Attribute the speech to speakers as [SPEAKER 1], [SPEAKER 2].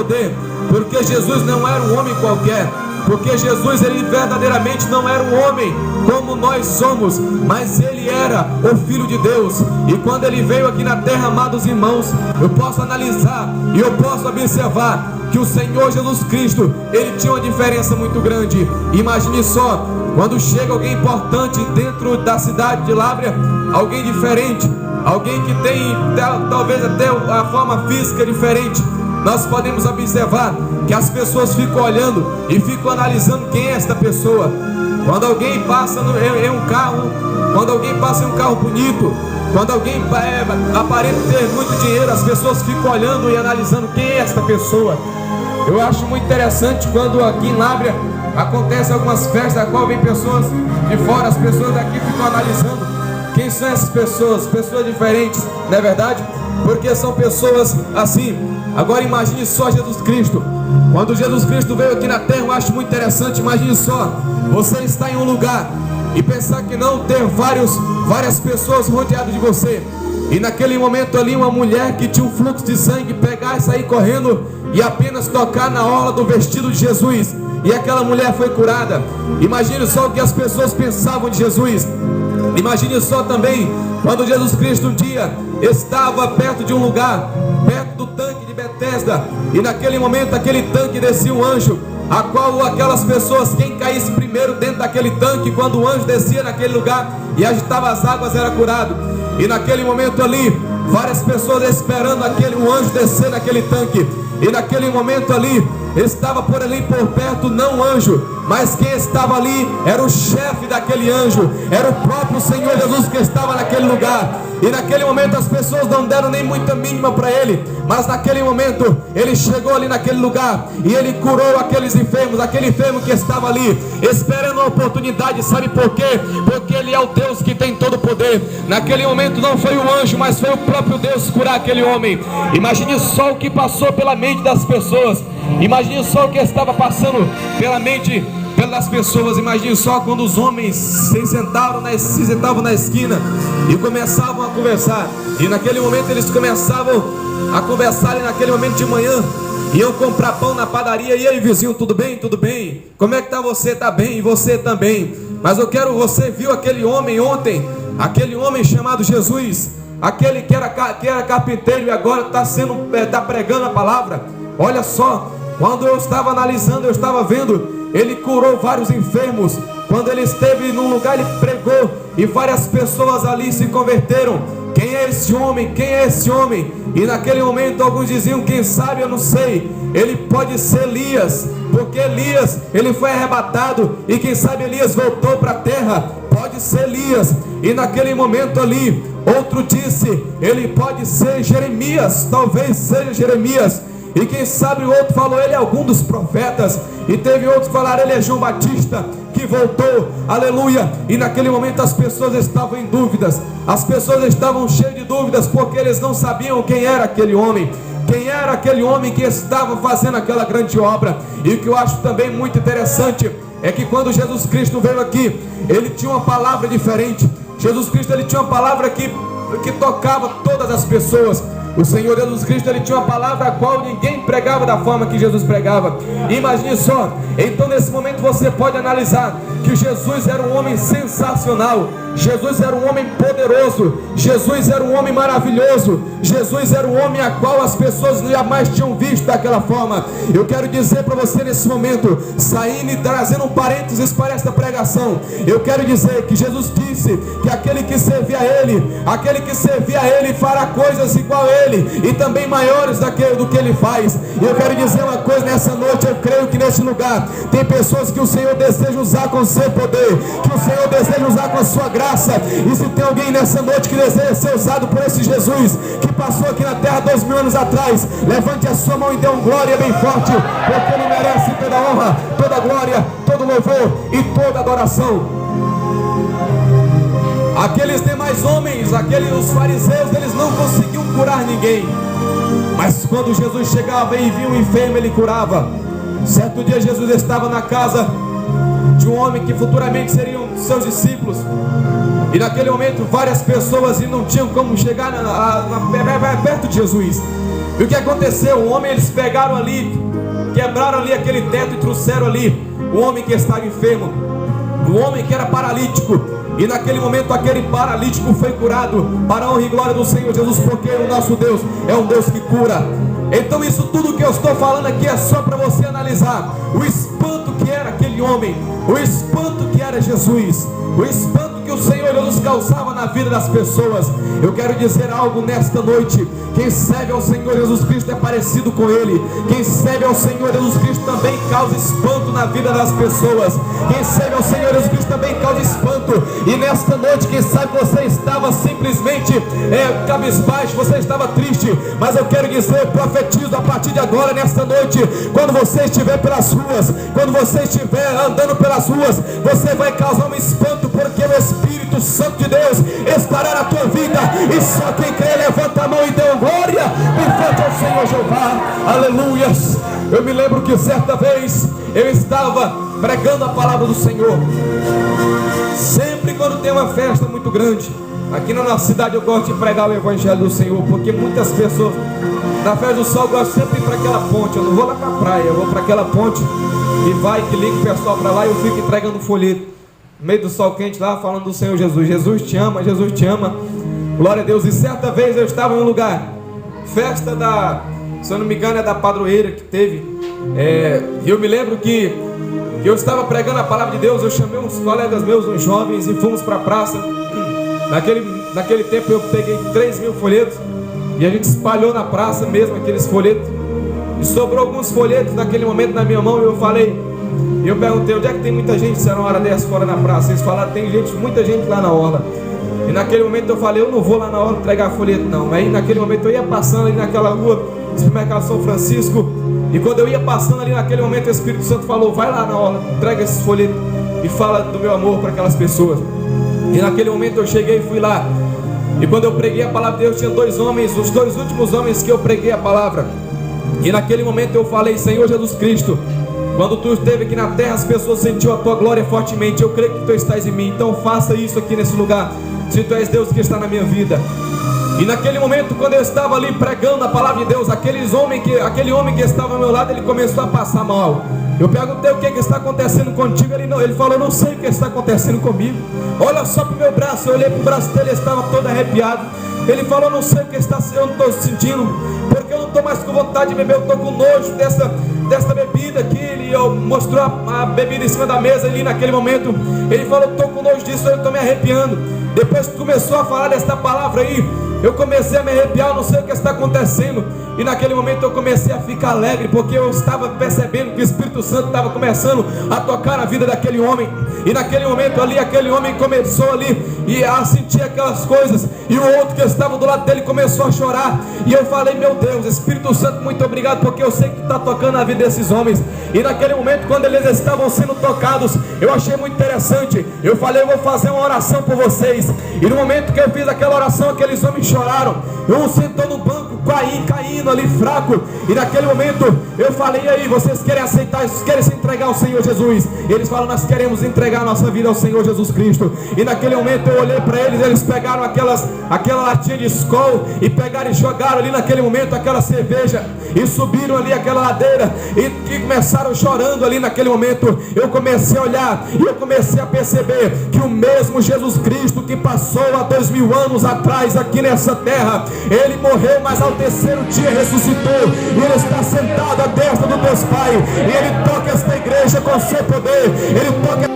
[SPEAKER 1] poder, porque Jesus não era um homem qualquer, porque Jesus, ele verdadeiramente não era um homem como nós somos, mas ele era o Filho de Deus. E quando ele veio aqui na terra, amados irmãos, eu posso analisar e eu posso observar que o Senhor Jesus Cristo, ele tinha uma diferença muito grande. Imagine só, quando chega alguém importante dentro da cidade de Lábrea, alguém diferente, alguém que tem talvez até a forma física diferente, nós podemos observar que as pessoas ficam olhando e ficam analisando quem é esta pessoa. Quando alguém passa em um carro, quando alguém passa em um carro bonito, quando alguém aparenta ter muito dinheiro, as pessoas ficam olhando e analisando quem é esta pessoa. Eu acho muito interessante quando aqui em Lábrea acontece algumas festas da qual vem pessoas de fora, as pessoas daqui ficam analisando quem são essas pessoas, pessoas diferentes, não é verdade? Porque são pessoas assim. Agora imagine só Jesus Cristo. Quando Jesus Cristo veio aqui na terra, eu acho muito interessante. Imagine só, você está em um lugar e pensar que não ter várias pessoas rodeadas de você, e naquele momento ali uma mulher que tinha um fluxo de sangue pegar e sair correndo e apenas tocar na orla do vestido de Jesus, e aquela mulher foi curada. Imagine só o que as pessoas pensavam de Jesus. Imagine só também quando Jesus Cristo um dia estava perto de um lugar, perto do tanque de Betesda, e naquele momento aquele tanque descia um anjo, a qual aquelas pessoas, quem caísse primeiro dentro daquele tanque, quando o anjo descia naquele lugar e agitava as águas, era curado. E naquele momento ali, várias pessoas esperando o anjo descer naquele tanque. E naquele momento ali, estava por ali por perto não um anjo, mas quem estava ali era o chefe daquele anjo, era o próprio Senhor Jesus que estava naquele lugar. E naquele momento as pessoas não deram nem muita mínima para ele, mas naquele momento ele chegou ali naquele lugar e ele curou aqueles enfermos, aquele enfermo que estava ali esperando a oportunidade. Sabe por quê? Porque ele é o Deus que tem todo o poder. Naquele momento não foi o anjo, mas foi o próprio Deus curar aquele homem. Imagine só o que passou pela mente das pessoas, imagine só o que estava passando pela mente pelas pessoas. Imagine só quando os homens se sentavam na esquina e começavam a conversar, e naquele momento eles começavam a conversar, e naquele momento de manhã iam comprar pão na padaria. E aí, vizinho, tudo bem? Tudo bem? Como é que tá você? Tá bem? E você também? Mas você viu aquele homem ontem, aquele homem chamado Jesus, aquele que era carpinteiro e agora está pregando a palavra. Olha só, quando eu estava analisando, eu estava vendo, ele curou vários enfermos. Quando ele esteve num lugar, ele pregou e várias pessoas ali se converteram. Quem é esse homem? Quem é esse homem? E naquele momento alguns diziam, quem sabe, eu não sei, ele pode ser Elias, porque Elias, ele foi arrebatado, e quem sabe Elias voltou para a terra, pode ser Elias. E naquele momento ali, outro disse, ele pode ser Jeremias, talvez seja Jeremias. E quem sabe o outro falou, ele é algum dos profetas. E teve outros que falaram, ele é João Batista, que voltou, aleluia. E naquele momento as pessoas estavam em dúvidas, as pessoas estavam cheias de dúvidas, porque eles não sabiam quem era aquele homem, quem era aquele homem que estava fazendo aquela grande obra. E o que eu acho também muito interessante é que quando Jesus Cristo veio aqui, ele tinha uma palavra diferente. Jesus Cristo, ele tinha uma palavra que tocava todas as pessoas. O Senhor Jesus Cristo, ele tinha uma palavra a qual ninguém pregava da forma que Jesus pregava. Imagine só, então nesse momento você pode analisar que Jesus era um homem sensacional, Jesus era um homem poderoso, Jesus era um homem maravilhoso, Jesus era um homem a qual as pessoas jamais tinham visto daquela forma. Eu quero dizer para você nesse momento, saindo e trazendo um parênteses para esta pregação, eu quero dizer que Jesus disse que aquele que servia a Ele fará coisas igual a Ele, e também maiores do que Ele faz. E eu quero dizer uma coisa nessa noite, eu creio que nesse lugar tem pessoas que o Senhor deseja usar com o seu poder, que o Senhor deseja usar com a sua graça. E se tem alguém nessa noite que deseja ser usado por esse Jesus que passou aqui na terra 2000 anos atrás, levante a sua mão e dê um glória bem forte, porque Ele merece toda a honra, toda a glória, todo o louvor e toda a adoração. Aqueles demais homens, os fariseus, eles não conseguiam curar ninguém, mas quando Jesus chegava e via um enfermo, ele curava. Certo dia Jesus estava na casa de um homem que futuramente seriam seus discípulos, e naquele momento várias pessoas não tinham como chegar perto de Jesus. E o que aconteceu? O homem, eles pegaram ali, quebraram ali aquele teto e trouxeram ali o homem que estava enfermo, o homem que era paralítico. E naquele momento aquele paralítico foi curado, para a honra e glória do Senhor Jesus, porque o nosso Deus é um Deus que cura. Então isso tudo que eu estou falando aqui é só para você analisar o espanto que era aquele homem, o espanto que era Jesus, o espanto que o Senhor Jesus causava na vida das pessoas. Eu quero dizer algo nesta noite: quem serve ao Senhor Jesus Cristo é parecido com Ele. Quem serve ao Senhor Jesus Cristo também causa espanto na vida das pessoas. Quem serve ao Senhor Jesus Cristo também causa espanto. E nesta noite, quem sabe você estava simplesmente cabisbaixo, você estava triste, mas eu quero dizer, eu profetizo a partir de agora, nesta noite, quando você estiver pelas ruas, quando você estiver andando pelas ruas, você vai causar um espanto, porque o Espírito Santo de Deus estará na tua vida. E só quem crê, levanta a mão e dê glória bem forte ao Senhor Jeová. Aleluias. Eu me lembro que certa vez eu estava pregando a palavra do Senhor. Sempre quando tem uma festa muito grande aqui na nossa cidade, eu gosto de pregar o Evangelho do Senhor, porque muitas pessoas na festa do sol gostam sempre de ir para aquela ponte. Eu não vou lá para a praia, eu vou para aquela ponte e vai que liga o pessoal para lá, e eu fico entregando um folheto no meio do sol quente lá, falando do Senhor Jesus. Jesus te ama, Jesus te ama. Glória a Deus. E certa vez eu estava em um lugar, festa se eu não me engano é da padroeira que teve, e eu me lembro que eu estava pregando a palavra de Deus. Eu chamei uns colegas meus, uns jovens, e fomos para a praça. Naquele tempo eu peguei 3.000 folhetos e a gente espalhou na praça mesmo aqueles folhetos, e sobrou alguns folhetos naquele momento na minha mão. E eu falei, eu perguntei, onde é que tem muita gente, se era uma hora dessa fora na praça? Eles falaram, tem muita gente lá na orla. E naquele momento eu falei, eu não vou lá na hora entregar folheto não. Aí naquele momento eu ia passando ali naquela rua, supermercado São Francisco, e quando eu ia passando ali naquele momento, o Espírito Santo falou, vai lá na orla, entrega esses folhetos e fala do meu amor para aquelas pessoas. E naquele momento eu cheguei e fui lá, e quando eu preguei a palavra de Deus, tinha 2 homens, os 2 últimos homens que eu preguei a palavra. E naquele momento eu falei, Senhor Jesus Cristo, quando tu esteve aqui na terra, as pessoas sentiram a tua glória fortemente. Eu creio que tu estás em mim, então faça isso aqui nesse lugar, se tu és Deus que está na minha vida. E naquele momento, quando eu estava ali pregando a palavra de Deus, aquele homem que estava ao meu lado, ele começou a passar mal. Eu perguntei, o que está acontecendo contigo? Ele falou, eu não sei o que está acontecendo comigo. Olha só para o meu braço. Eu olhei para o braço dele, ele estava todo arrepiado. Ele falou, eu não sei o que eu não estou sentindo, porque eu não estou mais com vontade de beber, eu estou com nojo dessa bebida aqui. Ele mostrou a bebida em cima da mesa ali naquele momento. Ele falou, eu estou com nojo disso, eu estou me arrepiando. Depois que começou a falar dessa palavra aí, eu comecei a me arrepiar, eu não sei o que está acontecendo. E naquele momento eu comecei a ficar alegre, porque eu estava percebendo que o Espírito Santo estava começando a tocar na vida daquele homem. E naquele momento ali, aquele homem começou ali e a sentir aquelas coisas, e o outro que estava do lado dele começou a chorar. E eu falei, meu Deus, Espírito Santo, muito obrigado, porque eu sei que tu está tocando a vida desses homens. E naquele momento, quando eles estavam sendo tocados, eu achei muito interessante. Eu falei, eu vou fazer uma oração por vocês. E no momento que eu fiz aquela oração, aqueles homens choraram. Um sentou no banco, caindo ali fraco. E naquele momento eu falei, e aí, vocês querem aceitar, querem se entregar ao Senhor Jesus? E eles falam, nós queremos entregar a nossa vida ao Senhor Jesus Cristo. E naquele momento eu olhei para eles, eles pegaram aquela latinha de Skol e pegaram e jogaram ali naquele momento aquela cerveja, e subiram ali aquela ladeira, e começaram chorando ali naquele momento. Eu comecei a olhar e eu comecei a perceber que o mesmo Jesus Cristo que passou há 2000 anos atrás aqui nessa terra, ele morreu, mas ao terceiro dia ressuscitou, e ele está sentado à destra do Deus Pai, e ele toca esta igreja com seu poder, ele toca